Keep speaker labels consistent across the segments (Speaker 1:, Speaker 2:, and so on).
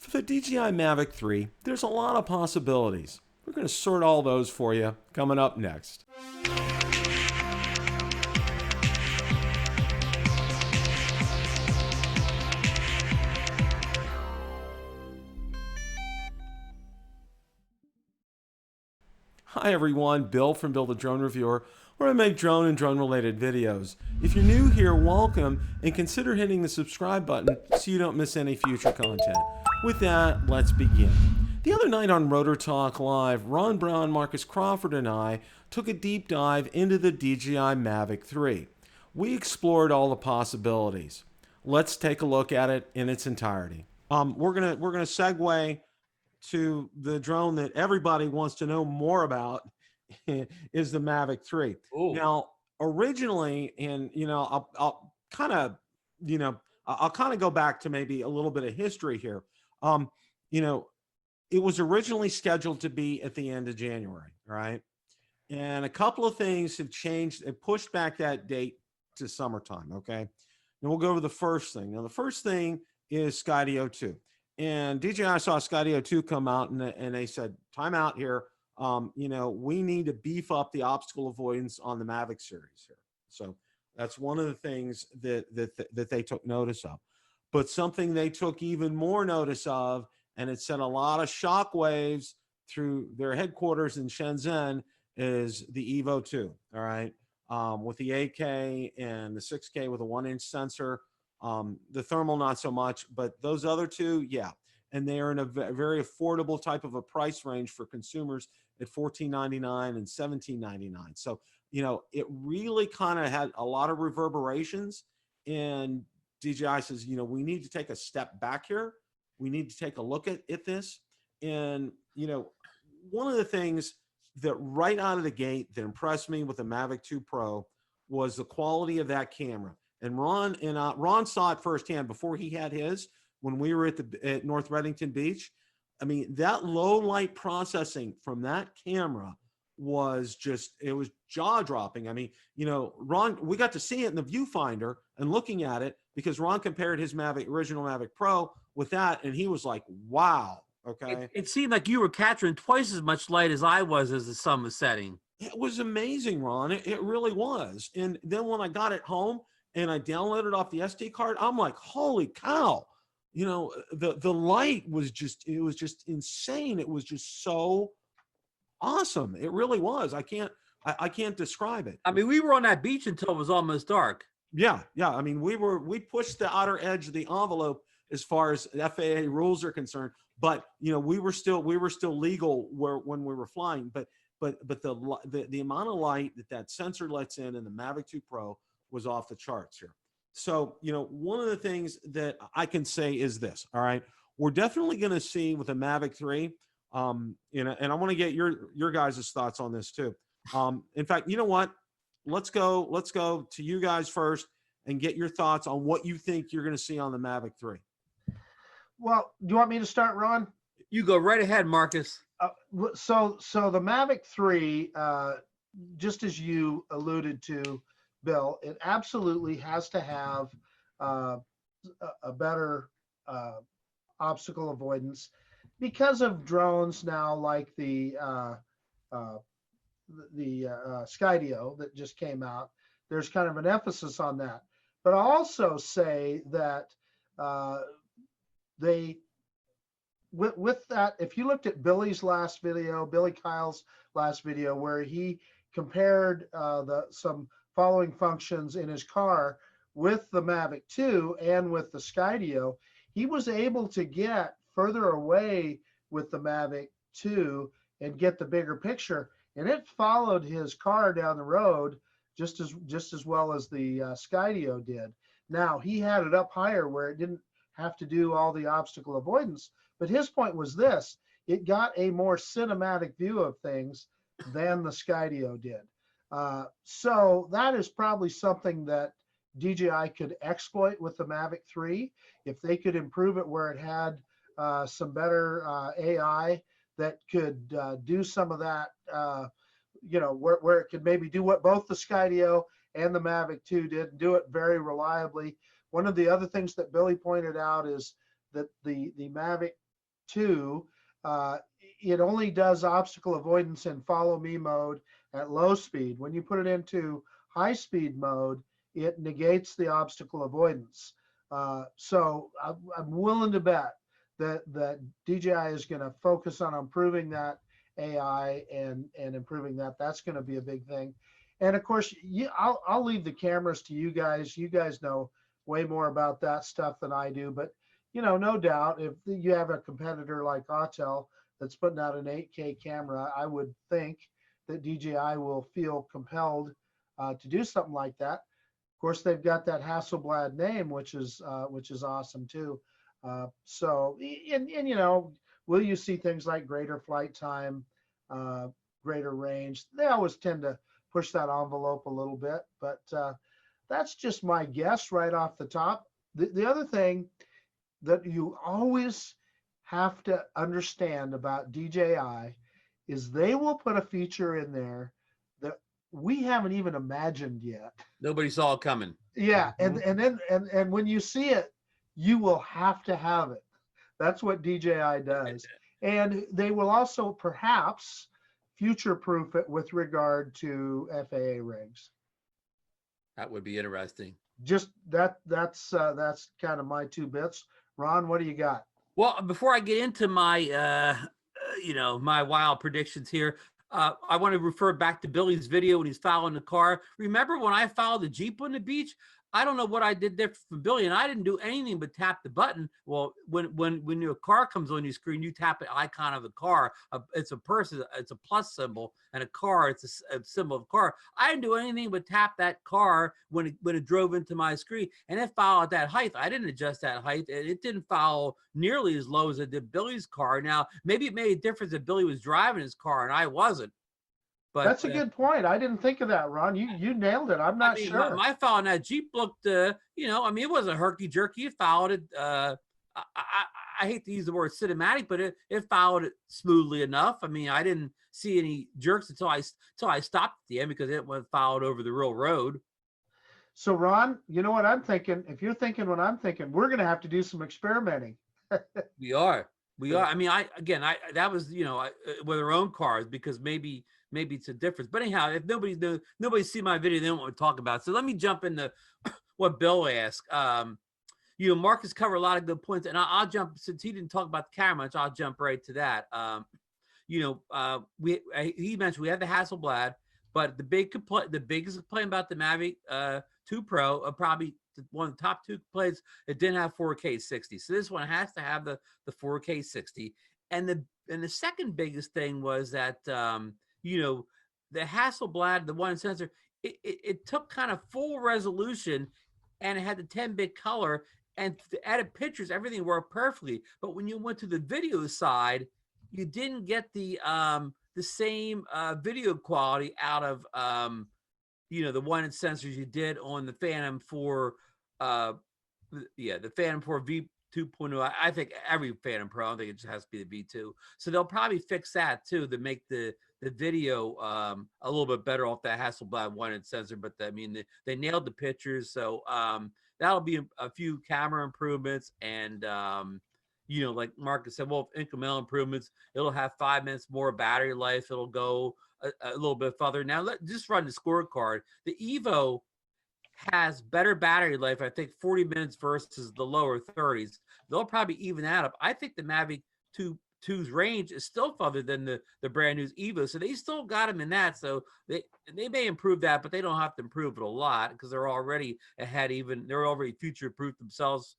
Speaker 1: For the DJI Mavic 3, there's a lot of possibilities. We're going to sort all those for you coming up next. Hi everyone, Bill from Bill the Drone Reviewer, where I make drone and drone related videos. If you're new here, welcome, and consider hitting the subscribe button so you don't miss any future content. With that, let's begin. The other night on Rotor Talk Live, Ron Brown, Marcus Crawford, and I took a deep dive into the DJI Mavic 3. We explored all the possibilities. Let's take a look at it in its entirety. We're gonna segue to the drone that everybody wants to know more about is the Mavic 3.
Speaker 2: Ooh.
Speaker 1: Now, originally, and I'll kind of, I'll kind of go back to maybe a little bit of history here. You know, it was originally scheduled to be at the end of January, right? And a couple of things have changed. It pushed back that date to summertime. Okay. And we'll go over the first thing. Now, the first thing is Skydio 2. And DJI saw Skydio 2 come out and they said, time out here. We need to beef up the obstacle avoidance on the Mavic series here. So that's one of the things that they took notice of. But something they took even more notice of, and it sent a lot of shockwaves through their headquarters in Shenzhen, is the Evo 2. All right. With the 8K and the 6K with a 1-inch sensor. The thermal, not so much, but those other two, yeah. And they are in a very affordable type of a price range for consumers at $14.99 and $17.99. So, it really kind of had a lot of reverberations. And DJI says, we need to take a step back here. We need to take a look at this. And, one of the things that right out of the gate that impressed me with the Mavic 2 Pro was the quality of that camera. And Ron saw it firsthand before he had his when we were at North Reddington Beach. I mean, that low light processing from that camera was it was jaw dropping. I mean, Ron, we got to see it in the viewfinder and looking at it because Ron compared his original Mavic Pro with that, and he was like, wow. Okay.
Speaker 2: It seemed like you were capturing twice as much light as I was as the sun was setting.
Speaker 1: It was amazing, Ron. It really was. And then when I got it home and I downloaded off the SD card, I'm like, holy cow. The light was it was just insane. It was just so awesome. It really was. I can't describe it.
Speaker 2: I mean, we were on that beach until it was almost dark.
Speaker 1: Yeah. I mean, we pushed the outer edge of the envelope as far as FAA rules are concerned, but we were still legal when we were flying. But the amount of light that sensor lets in the Mavic 2 Pro was off the charts here. So, one of the things that I can say is this, all right, we're definitely going to see with the Mavic 3, and I want to get your guys' thoughts on this too. In fact, you know what? Let's go to you guys first and get your thoughts on what you think you're going to see on the Mavic 3.
Speaker 3: Well, do you want me to start, Ron?
Speaker 2: You go right ahead, Marcus.
Speaker 3: So the Mavic 3, just as you alluded to, Bill, it absolutely has to have a better obstacle avoidance because of drones now, like the Skydio that just came out. There's kind of an emphasis on that. But I also say that with that, if you looked at Billy Kyle's last video, where he compared some following functions in his car with the Mavic 2 and with the Skydio, he was able to get further away with the Mavic 2 and get the bigger picture, and it followed his car down the road just as well as the Skydio did. Now, he had it up higher where it didn't have to do all the obstacle avoidance, but his point was this: it got a more cinematic view of things than the Skydio did. So that is probably something that DJI could exploit with the Mavic 3. If they could improve it where it had some better AI that could do some of that, where it could maybe do what both the Skydio and the Mavic 2 did, and do it very reliably. One of the other things that Billy pointed out is that the Mavic 2, it only does obstacle avoidance in follow me mode at low speed. When you put it into high speed mode, it negates the obstacle avoidance. So I'm willing to bet that DJI is going to focus on improving that AI and improving that. That's going to be a big thing. And of course, I'll leave the cameras to you guys. You guys know way more about that stuff than I do. But no doubt, if you have a competitor like Autel that's putting out an 8K camera, I would think that DJI will feel compelled to do something like that. Of course, they've got that Hasselblad name, which is awesome too. So, will you see things like greater flight time, greater range? They always tend to push that envelope a little bit, but that's just my guess right off the top. The other thing that you always have to understand about DJI is they will put a feature in there that we haven't even imagined yet.
Speaker 2: Nobody saw it coming.
Speaker 3: Yeah, and when you see it, you will have to have it. That's what DJI does. And they will also perhaps future-proof it with regard to FAA rigs.
Speaker 2: That would be interesting.
Speaker 3: Just that's kind of my 2 bits. Ron, what do you got?
Speaker 2: Well, before I get into my my wild predictions here, I want to refer back to Billy's video when he's following the car. Remember when I followed the Jeep on the beach? I don't know what I did there for Billy, and I didn't do anything but tap the button. Well, when your car comes on your screen, you tap the icon of the car. It's a person, it's a plus symbol, and a car, it's a symbol of a car. I didn't do anything but tap that car when it drove into my screen, and it followed that height. I didn't adjust that height, and it didn't follow nearly as low as it did Billy's car. Now, maybe it made a difference that Billy was driving his car and I wasn't. But
Speaker 3: that's a good point. I didn't think of that, Ron. You nailed it. I'm not sure.
Speaker 2: My foul on that Jeep looked, it wasn't herky jerky. It followed it. I hate to use the word cinematic, but it followed it smoothly enough. I mean, I didn't see any jerks until I stopped at the end because it went followed over the real road.
Speaker 3: So, Ron, you know what I'm thinking? If you're thinking what I'm thinking, we're going to have to do some experimenting.
Speaker 2: We are. I mean, that was, with our own cars, because maybe it's a difference. But anyhow, if nobody's seen my video, they don't want to talk about it. So let me jump into what Bill asked. Marcus covered a lot of good points, and I'll jump, since he didn't talk about the camera much, I'll jump right to that. He mentioned we have the Hasselblad, but the biggest complaint about the Mavic 2 Pro, probably one of the top 2 complaints, it didn't have 4K 60. So this one has to have the 4K 60. And the second biggest thing was that the Hasselblad, the one sensor, it took kind of full resolution, and it had the 10-bit color, and the edit pictures, everything worked perfectly. But when you went to the video side, you didn't get the same video quality out of the one sensors you did on the Phantom 4. The Phantom 4 V2.0. I think every Phantom Pro, I don't think it just has to be the V2. So they'll probably fix that too, to make the video a little bit better off that Hasselblad one sensor. But I mean, they nailed the pictures. So that'll be a few camera improvements, and like Marcus said, well, incremental improvements. It'll have 5 minutes more battery life. It'll go a little bit further. Now, let's just run the scorecard. The Evo has better battery life, I think 40 minutes versus the lower 30s. They'll probably even that up. I think the Mavic 2's range is still further than the brand new Evo, so they still got them in that. So they may improve that, but they don't have to improve it a lot, because they're already ahead. They're already future proofed themselves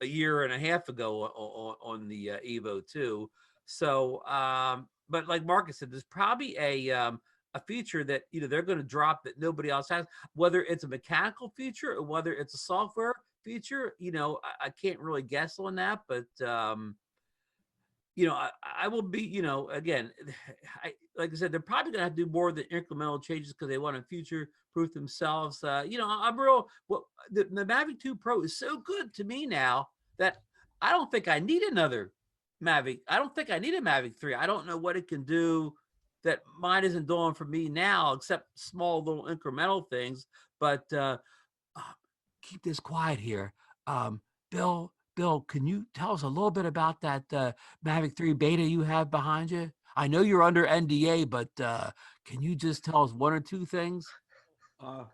Speaker 2: a year and a half ago on the Evo 2. So but like Marcus said, there's probably a feature that they're going to drop that nobody else has, whether it's a mechanical feature or whether it's a software feature. I can't really guess on that, but I will be, again, like I said, they're probably going to have to do more than incremental changes because they want to future proof themselves. I'm real. Well, the Mavic 2 Pro is so good to me now that I don't think I need another Mavic. I don't think I need a Mavic 3. I don't know what it can do that mine isn't doing for me now, except small little incremental things. But keep this quiet here. Bill Bill, can you tell us a little bit about that Mavic 3 beta you have behind you? I know you're under NDA, but can you just tell us one or two things?
Speaker 1: I,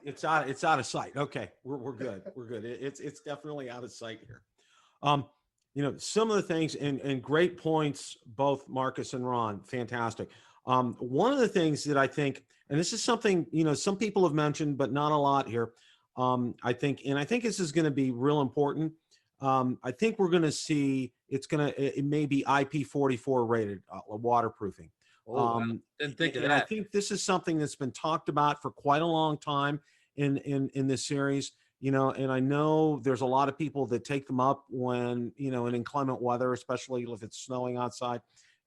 Speaker 1: it's out of sight. Okay, we're good. We're good. It's definitely out of sight here. Um, some of the things and great points, both Marcus and Ron, fantastic. One of the things that I think, and this is something, some people have mentioned, but not a lot here. I think this is going to be real important. I think we're going to see it may be IP44 rated waterproofing.
Speaker 2: Oh, wow. Didn't think of
Speaker 1: And I
Speaker 2: that.
Speaker 1: think this is something that's been talked about for quite a long time in this series. And I know there's a lot of people that take them up when, in inclement weather, especially if it's snowing outside.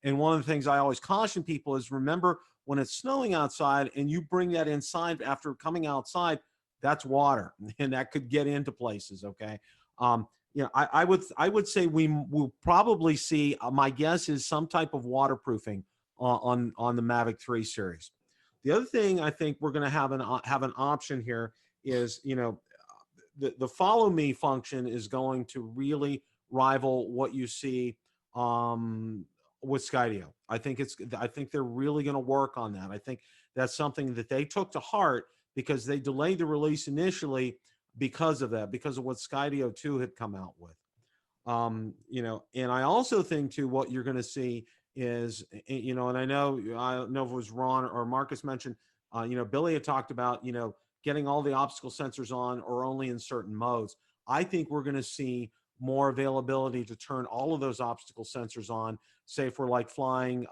Speaker 1: And one of the things I always caution people is remember when it's snowing outside and you bring that inside after coming outside, that's water and that could get into places. Okay. I would say we will probably see, my guess is some type of waterproofing on the Mavic 3 series. The other thing I think we're going to have an option here is, the follow me function is going to really rival what you see with Skydio. I think they're really going to work on that. I think that's something that they took to heart because they delayed the release initially because of that, because of what Skydio 2 had come out with. And I also think too, what you're going to see is, and I don't know if it was Ron or Marcus mentioned, Billy had talked about, getting all the obstacle sensors on or only in certain modes. I think we're going to see more availability to turn all of those obstacle sensors on, say if we're like flying,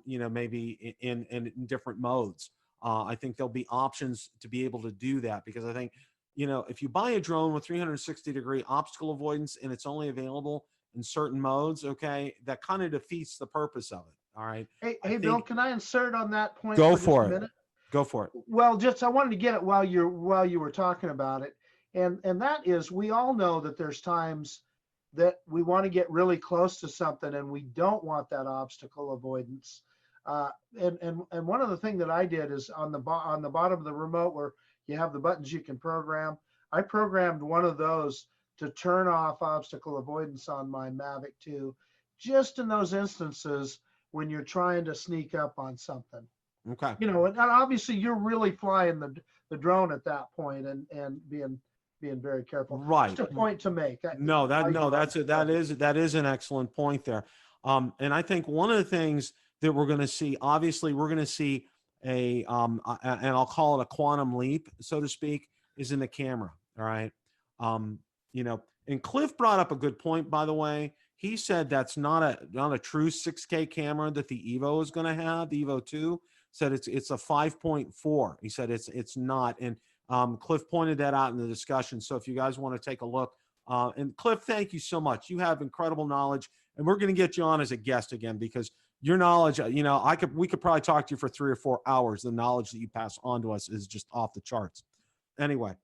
Speaker 1: maybe in different modes. I think there'll be options to be able to do that because I think, if you buy a drone with 360-degree obstacle avoidance and it's only available in certain modes, okay, that kind of defeats the purpose of it. All right.
Speaker 3: Hey, Bill, can I insert on that point
Speaker 1: Go
Speaker 3: for just
Speaker 1: for
Speaker 3: a
Speaker 1: it.
Speaker 3: minute?
Speaker 1: Go for it.
Speaker 3: Well, I wanted to get it while you were talking about it, and that is, we all know that there's times that we want to get really close to something and we don't want that obstacle avoidance. And one of the things that I did is on the bottom of the remote where you have the buttons you can program. I programmed one of those to turn off obstacle avoidance on my Mavic 2, just in those instances when you're trying to sneak up on something.
Speaker 1: Okay.
Speaker 3: And obviously you're really flying the drone at that point and being very careful.
Speaker 1: Right.
Speaker 3: Just a point to make.
Speaker 1: That is an excellent point there. And I think one of the things that we're going to see, obviously, we're going to see and I'll call it a quantum leap, so to speak, is in the camera. All right. And Cliff brought up a good point, by the way. He said that's not a true 6K camera that the Evo is going to have. The Evo 2 said it's a 5.4. He said it's not. And Cliff pointed that out in the discussion. So if you guys want to take a look, and Cliff, thank you so much. You have incredible knowledge, and we're going to get you on as a guest again because your knowledge, we could probably talk to you for 3 or 4 hours. The knowledge that you pass on to us is just off the charts. Anyway,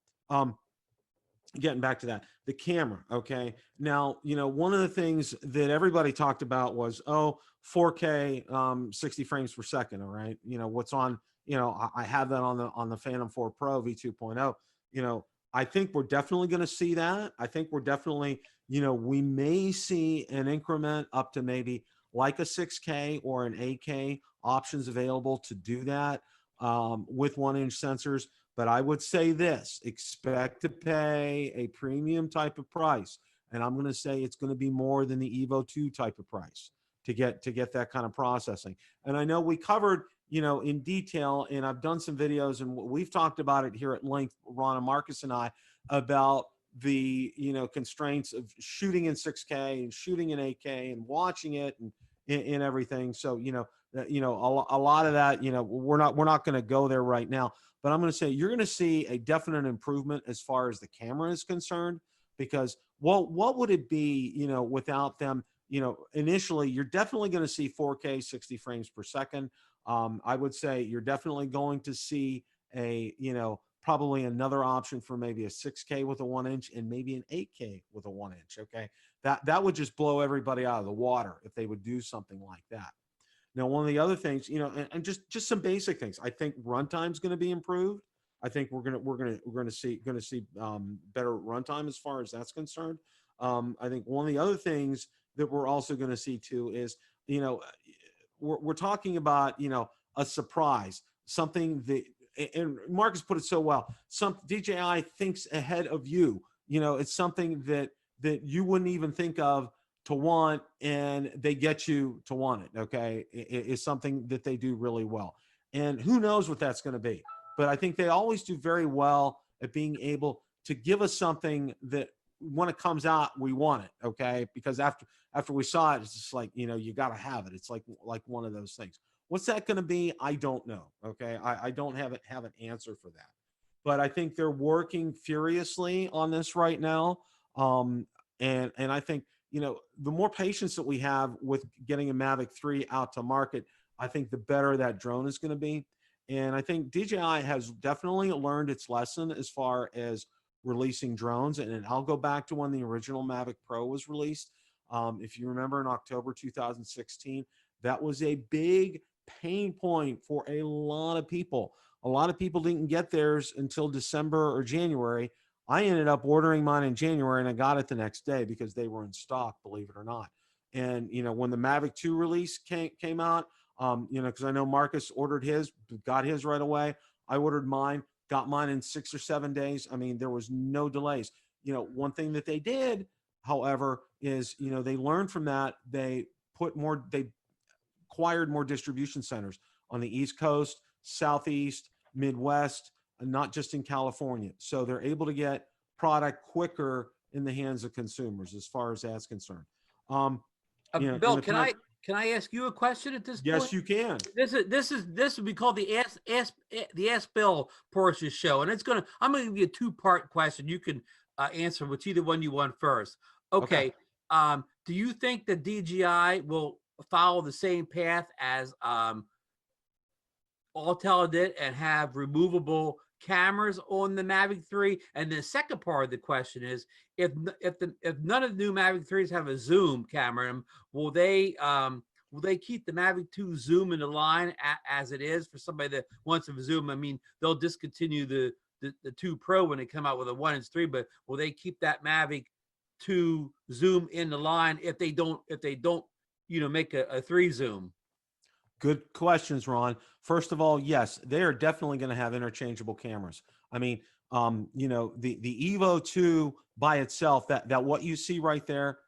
Speaker 1: getting back to that, the camera. Okay. Now, one of the things that everybody talked about was, 4K, 60 frames per second. All right. What's on, I have that on the Phantom 4 Pro V2.0. I think we're definitely going to see that. I think we're definitely, we may see an increment up to maybe like a 6K or an 8K options available to do that with 1-inch sensors. But I would say this, expect to pay a premium type of price. And I'm going to say it's going to be more than the Evo 2 type of price to get that kind of processing. And I know we covered, in detail, and I've done some videos and we've talked about it here at length, Ron and Marcus and I, about the, constraints of shooting in 6K and shooting in 8K and watching it and everything. So, a lot of that, we're not going to go there right now. But I'm going to say you're going to see a definite improvement as far as the camera is concerned, because what would it be, without them, initially you're definitely going to see 4K 60 frames per second. I would say you're definitely going to see probably another option for maybe a 6K with a 1-inch and maybe an 8K with a 1-inch. Okay. That would just blow everybody out of the water if they would do something like that. Now, one of the other things, and just some basic things, I think runtime is going to be improved. I think we're going to see better runtime as far as that's concerned. I think one of the other things that we're also going to see too is, you know, we're talking about, you know, a surprise, something that, and Marcus put it so well, some DJI thinks ahead of you. You know, it's something that you wouldn't even think of to want, and they get you to want it. Okay, it's something that they do really well, and who knows what that's going to be. But I think they always do very well at being able to give us something that when it comes out, we want it. Okay, because after we saw it, it's just like, you know, you got to have it. It's like one of those things. What's that going to be? I don't know. Okay, I don't have an answer for that, but I think they're working furiously on this right now. And I think, you know, the more patience that we have with getting a Mavic 3 out to market, I think the better that drone is going to be. And I think DJI has definitely learned its lesson as far as releasing drones. And I'll go back to when the original Mavic Pro was released. If you remember, in October 2016, that was a big pain point for a lot of people. A lot of people didn't get theirs until December or January. I ended up ordering mine in January, and I got it the next day because they were in stock, believe it or not. And, you know, when the Mavic 2 release came out, you know, because I know Marcus ordered his, got his right away. I ordered mine, got mine in 6 or 7 days. I mean, there was no delays. You know, one thing that they did, however, is, you know, they learned from that. They acquired more distribution centers on the East Coast, Southeast, Midwest, and not just in California. So they're able to get product quicker in the hands of consumers as far as that's concerned. You know,
Speaker 2: Bill, can I ask you a question at this point?
Speaker 1: Yes, you can.
Speaker 2: This would be called the Ask Bill Porsche show, and I'm gonna give you a two-part question. You can answer which either one you want first. Okay. Do you think that DJI will follow the same path as Autel did and have removable cameras on the Mavic 3? And the second part of the question is, if none of the new Mavic 3s have a zoom camera in them, will they keep the Mavic 2 zoom in the line as it is for somebody that wants a zoom? I mean, they'll discontinue the 2 Pro when they come out with a 1-3, but will they keep that Mavic 2 zoom in the line if they don't you know, make a 3 zoom?
Speaker 1: Good questions, Ron. First of all, yes, they are definitely going to have interchangeable cameras. I mean, you know, the Evo 2 by itself, that what you see right there,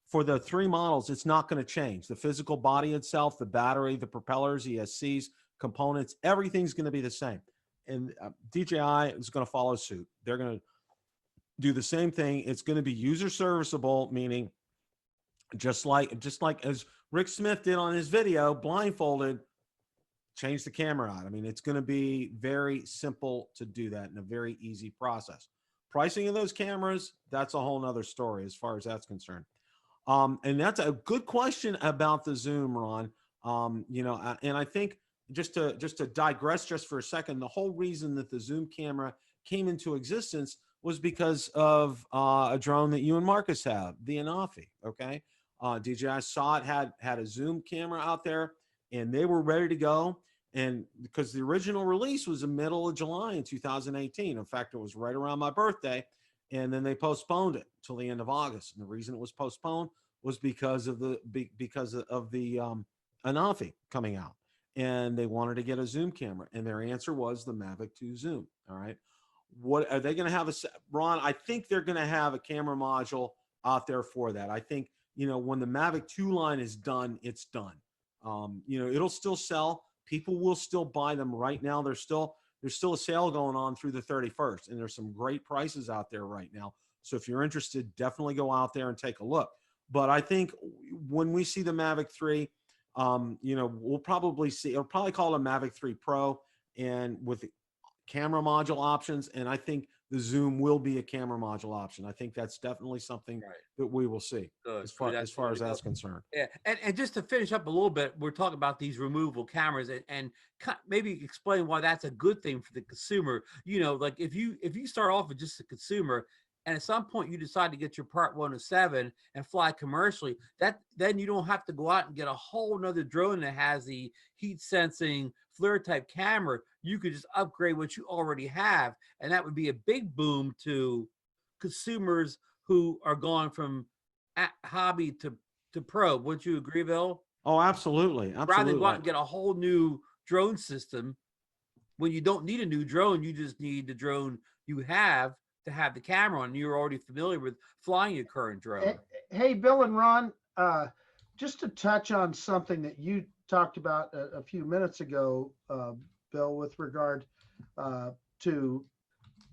Speaker 1: for the 3 models, it's not going to change. The physical body itself, the battery, the propellers, ESCs, components, everything's going to be the same. And DJI is going to follow suit. They're going to do the same thing. It's going to be user serviceable, meaning just like as Rick Smith did on his video, blindfolded, change the camera out. I mean, it's going to be very simple to do that in a very easy process. Pricing of those cameras, that's a whole nother story as far as that's concerned. And that's a good question about the zoom, Ron. You know, and I think just to digress just for a second, the whole reason that the zoom camera came into existence was because of a drone that you and Marcus have, the Anafi. Okay. DJI saw it had a zoom camera out there, and they were ready to go. And because the original release was the middle of July in 2018. In fact, it was right around my birthday, and then they postponed it till the end of August. And the reason it was postponed was because of the Anafi coming out, and they wanted to get a zoom camera, and their answer was the Mavic 2 Zoom. All right, what are they going to have? Ron, I think they're going to have a camera module out there for that. I think, you know, when the Mavic 2 line is done, it's done. You know, it'll still sell. People will still buy them right now. There's still a sale going on through the 31st, and there's some great prices out there right now. So if you're interested, definitely go out there and take a look. But I think when we see the Mavic 3, you know, we'll probably see, it'll probably call it a Mavic 3 Pro, and with camera module options. And I think the zoom will be a camera module option. I think that's definitely something that we will see.
Speaker 2: Good.
Speaker 1: as far as that's concerned.
Speaker 2: Yeah, and just to finish up a little bit, we're talking about these removable cameras, and maybe explain why that's a good thing for the consumer. You know, like if you start off with just a consumer, and at some point you decide to get your Part 107 and fly commercially, then you don't have to go out and get a whole nother drone that has the heat sensing FLIR type camera. You could just upgrade what you already have, and that would be a big boom to consumers who are going from hobby to pro. Would you agree, Bill?
Speaker 1: Oh, absolutely.
Speaker 2: Rather than
Speaker 1: Absolutely.
Speaker 2: go out and get a whole new drone system when you don't need a new drone, you just need the drone you have to have the camera on. You're already familiar with flying your current drone.
Speaker 3: Hey, Bill and Ron, just to touch on something that you talked about a few minutes ago, Bill, with regard to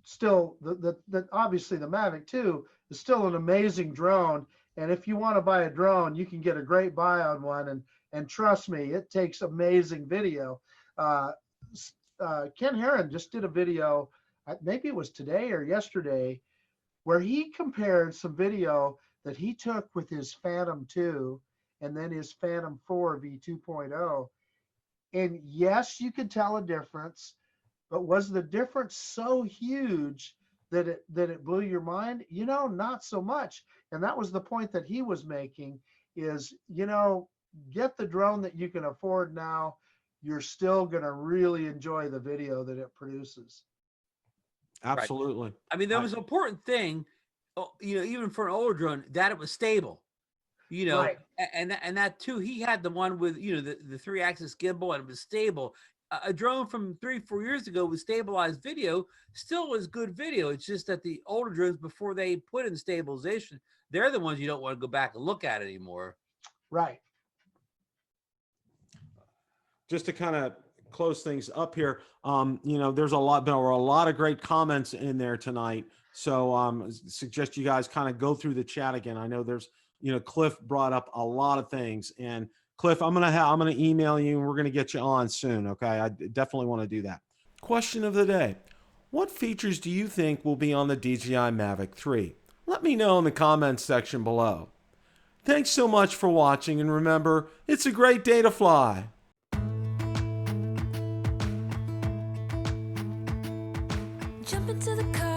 Speaker 3: still the obviously the Mavic 2 is still an amazing drone. And if you want to buy a drone, you can get a great buy on one. And trust me, it takes amazing video. Ken Heron just did a video, maybe it was today or yesterday, where he compared some video that he took with his Phantom 2 and then his Phantom 4 V2.0. And yes, you could tell a difference, but was the difference so huge that it blew your mind? You know, not so much. And that was the point that he was making is, you know, get the drone that you can afford now. You're still going to really enjoy the video that it produces.
Speaker 1: Absolutely.
Speaker 2: Right. I mean, there was an important thing, you know, even for an older drone, that it was stable. You know,
Speaker 3: Right.
Speaker 2: and that too, he had the one with, you know, the 3-axis gimbal, and it was stable. A drone from 3-4 years ago with stabilized video still was good video. It's just that the older drones, before they put in stabilization, they're the ones you don't want to go back and look at anymore.
Speaker 3: Right.
Speaker 1: Just to kind of close things up here, you know, there were a lot of great comments in there tonight. So suggest you guys kind of go through the chat again. I know there's, you know, Cliff brought up a lot of things, and Cliff, I'm gonna email you, and we're gonna get you on soon. Okay, I definitely want to do that. Question of the day: what features do you think will be on the DJI Mavic 3? Let me know in the comments section below. Thanks so much for watching, and remember, it's a great day to fly.
Speaker 4: Jump into the car.